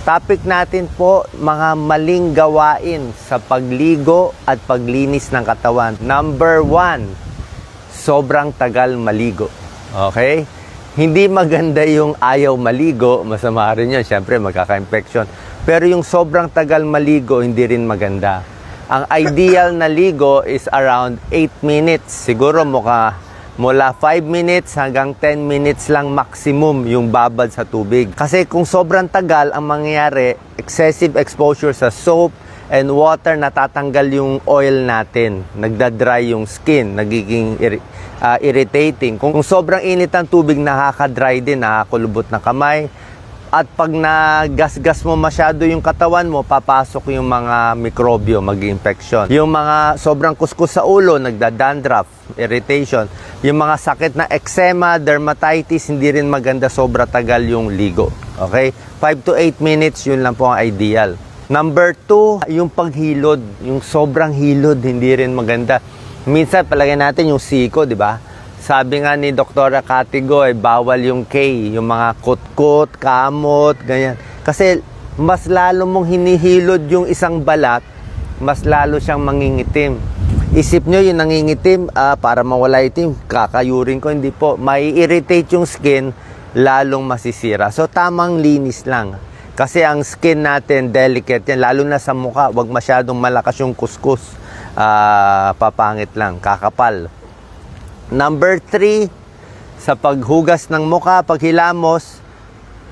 Topic natin po, mga maling gawain sa pagligo at paglinis ng katawan. Number 1, sobrang tagal maligo. Okay? Hindi maganda yung ayaw maligo, masama rin yun, syempre magkaka-infection. Pero yung sobrang tagal maligo, hindi rin maganda. Ang ideal na ligo is around 8 minutes. Siguro mula 5 minutes hanggang 10 minutes lang maximum yung babad sa tubig. Kasi kung sobrang tagal, ang mangyayari, excessive exposure sa soap and water, natatanggal yung oil natin. Nagda-dry yung skin, nagiging irritating. Kung sobrang init ang tubig, nakaka-dry din, nakakulubot na kamay. At pag nagasgas mo masyado yung katawan mo, papasok yung mga mikrobyo, mag-infection. Yung mga sobrang kuskus sa ulo, nagda-dandruff, irritation. Yung mga sakit na eczema, dermatitis, hindi rin maganda sobra tagal yung ligo. Okay? 5 to 8 minutes, yun lang po ang ideal. Number 2, yung paghilod. Yung sobrang hilod, hindi rin maganda. Minsan, palagay natin yung siko, di ba? Sabi nga ni Dr. Katigo, bawal yung K, yung mga kutkot, kamot, ganyan. Kasi mas lalo mong hinihilod yung isang balat, mas lalo siyang mangingitim. Isip nyo yung nangingitim, para mawala itim, kakayurin ko, hindi po. Mai-irritate yung skin, lalong masisira. So tamang linis lang. Kasi ang skin natin, delicate yan, lalo na sa mukha, wag masyadong malakas yung kuskus. Papangit lang, kakapal. Number 3, sa paghugas ng mukha, paghilamos,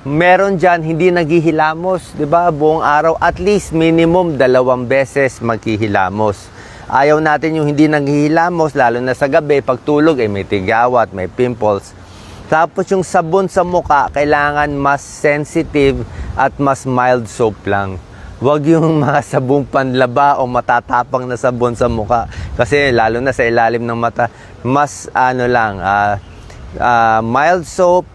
meron dyan hindi naghihilamos, di ba? Buong araw, at least minimum 2 beses maghihilamos. Ayaw natin yung hindi naghihilamos, lalo na sa gabi, pagtulog, may tigawat, may pimples. Tapos yung sabon sa mukha, kailangan mas sensitive at mas mild soap lang. Huwag yung mga sabong panlaba o matatapang na sabon sa mukha. Kasi lalo na sa ilalim ng mata, mas mild soap,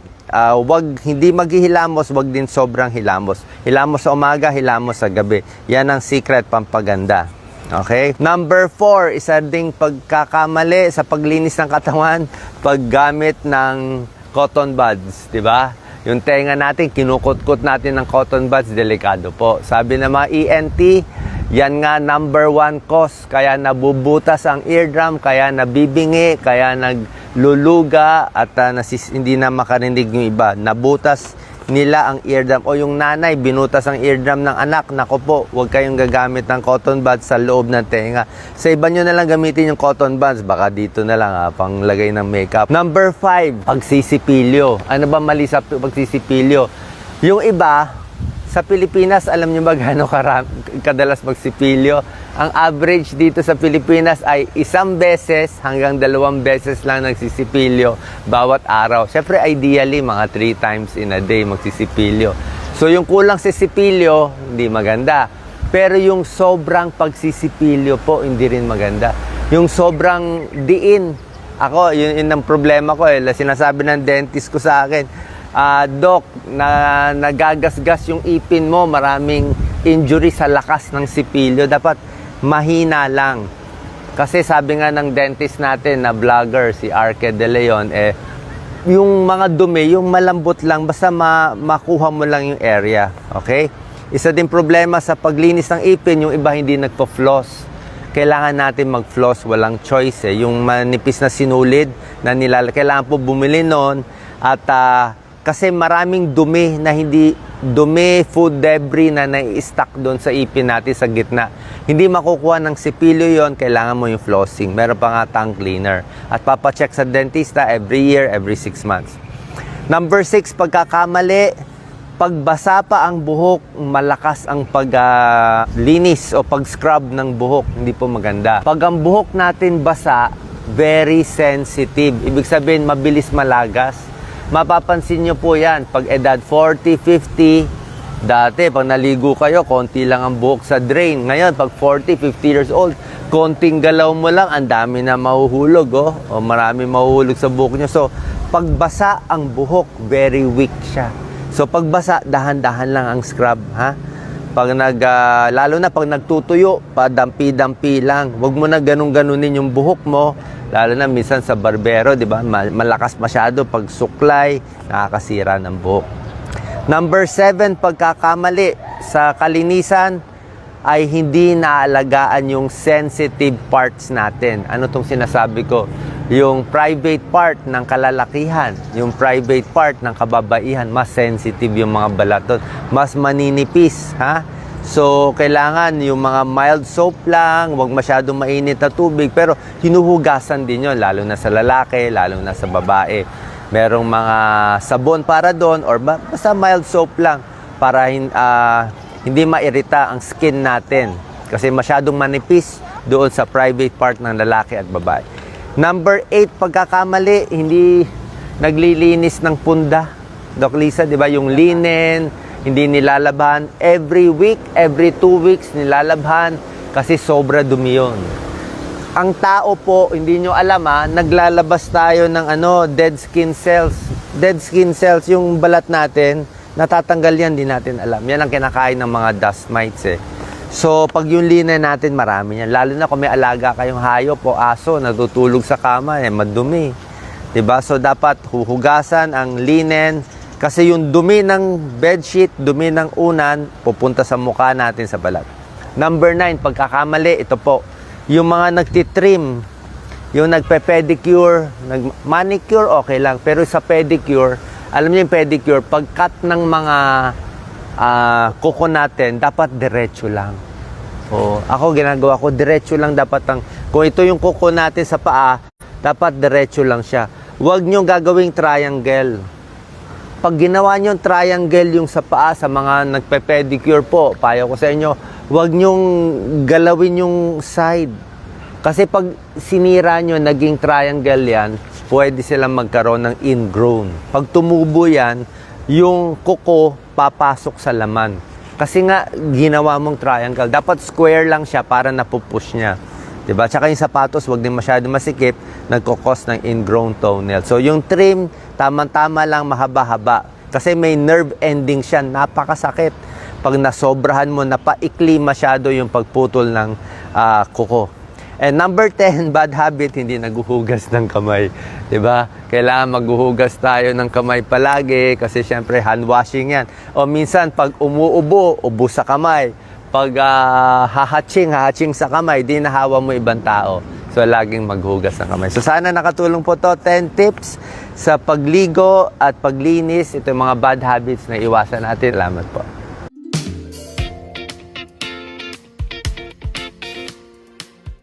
hindi maghihilamos, wag din sobrang hilamos. Hilamos sa umaga, hilamos sa gabi. Yan ang secret pampaganda. Okay? Number 4, isa ding pagkakamali sa paglinis ng katawan, paggamit ng cotton buds, di ba? Yung tenga natin, kinukot-kot natin ng cotton buds, delikado po. Sabi ng mga ENT, yan nga number 1 cause. Kaya nabubutas ang eardrum, kaya nabibingi, kaya nagluluga, at hindi na makarinig yung iba. Nabutas nila ang eardrum. O yung nanay, binutas ang eardrum ng anak. Nako po, huwag kayong gagamit ng cotton buds sa loob ng tenga. Sa iba nyo na lang gamitin yung cotton buds. Baka dito na lang, panglagay ng makeup. Number 5, pagsisipilyo. Ano ba mali sa pagsisipilyo? Yung iba, sa Pilipinas, alam nyo ba gaano kadalas magsipilyo? Ang average dito sa Pilipinas ay 1 beses hanggang 2 beses lang nagsisipilyo bawat araw. Siyempre, ideally, mga 3 times in a day magsisipilyo. So, yung kulang sa sipilyo, hindi maganda. Pero yung sobrang pagsisipilyo po, hindi rin maganda. Yung sobrang diin, ako, yun ang problema ko. Sinasabi ng dentist ko sa akin, Doc, nagagasgas yung ipin mo, maraming injury sa lakas ng sipilyo. Dapat mahina lang. Kasi sabi nga ng dentist natin na vlogger, si Arke De Leon, yung mga dumi, yung malambot lang, basta makuha mo lang yung area. Okay? Isa din problema sa paglinis ng ipin, yung iba hindi nagpo-floss. Kailangan natin mag-floss, walang choice. Yung manipis na sinulid na kailangan po bumili noon. At kasi maraming dumi na food debris na nai-stack doon sa ipin natin sa gitna. Hindi makukuha ng sipilyo yon, kailangan mo yung flossing. Meron pa nga tongue cleaner. At papacheck sa dentista every year, every 6 months. Number 6, pagkakamali, pagbasa pa ang buhok, malakas ang paglinis o pag-scrub ng buhok. Hindi po maganda. Pag ang buhok natin basa, very sensitive. Ibig sabihin, mabilis malagas. Mapapansin nyo po yan, pag edad 40, 50, dati, pag naligo kayo, konti lang ang buhok sa drain. Ngayon, pag 40, 50 years old, konting galaw mo lang, ang dami na mahuhulog, o marami mahuhulog sa buhok nyo. So, pagbasa ang buhok, very weak siya. So, pagbasa, dahan-dahan lang ang scrub, ha? Lalo na pag nagtutuyo, padampi-dampi lang. Huwag mo na ganun-ganunin yung buhok mo. Lalo na minsan sa barbero, di ba? Malakas masyado pag suklay, nakakasira ng buhok. Number 7, pagkakamali sa kalinisan ay hindi naalagaan yung sensitive parts natin. Ano tong sinasabi ko? Yung private part ng kalalakihan, yung private part ng kababaihan, mas sensitive yung mga balatot, mas maninipis, ha? So, kailangan yung mga mild soap lang, huwag masyadong mainit na tubig, pero hinuhugasan din yun, lalo na sa lalaki, lalo na sa babae. Merong mga sabon para doon, or basta mild soap lang, para hindi mairita ang skin natin. Kasi masyadong manipis doon sa private part ng lalaki at babae. Number 8, pagkakamali, hindi naglilinis ng punda. Doc Lisa, di ba? Yung linen, hindi nilalabhan. Every week, every 2 weeks, nilalabhan kasi sobra dumi yun. Ang tao po, hindi nyo alam naglalabas tayo ng dead skin cells. Dead skin cells, yung balat natin, natatanggal yan, di natin alam. Yan ang kinakain ng mga dust mites eh. So, pag yung linen natin, marami yan. Lalo na kung may alaga kayong hayop o aso, natutulog sa kama, madumi. Diba? So, dapat huhugasan ang linen. Kasi yung dumi ng bedsheet, dumi ng unan, pupunta sa mukha natin sa balat. Number 9, pagkakamali, ito po. Yung mga nagtitrim, yung nagpe-pedicure, nag-manicure, okay lang. Pero sa pedicure, alam niyo yung pedicure, pag-cut ng mga kuko natin, dapat diretso lang. Ako, ginagawa ko, diretso lang dapat kung ito yung kuko natin sa paa, dapat diretso lang siya. Huwag nyo gagawing triangle. Pag ginawa nyo triangle yung sa paa, sa mga nagpe-pedicure po, payo ko sa inyo, huwag nyong galawin yung side. Kasi pag sinira nyo, naging triangle yan, pwede silang magkaroon ng ingrown. Pag tumubo yan, yung kuko papasok sa laman. Kasi nga, ginawa mong triangle. Dapat square lang siya para napupush niya. Diba? Tsaka yung sapatos, wag din masyado masikip, nagkukos ng ingrown toenail. So, yung trim, tama-tama lang, mahaba-haba. Kasi may nerve ending siya, napakasakit. Pag nasobrahan mo, napaikli masyado yung pagputol ng kuko. And number 10, bad habit, hindi naguhugas ng kamay. Diba? Kailangan maghuhugas tayo ng kamay palagi kasi syempre hand washing yan. O minsan, pag umuubo, ubo sa kamay. Pag hahatching sa kamay, di nahawa mo ibang tao. So, laging maghugas ng kamay. So, sana nakatulong po to 10 tips sa pagligo at paglinis. Ito yung mga bad habits na iwasan natin. Salamat po.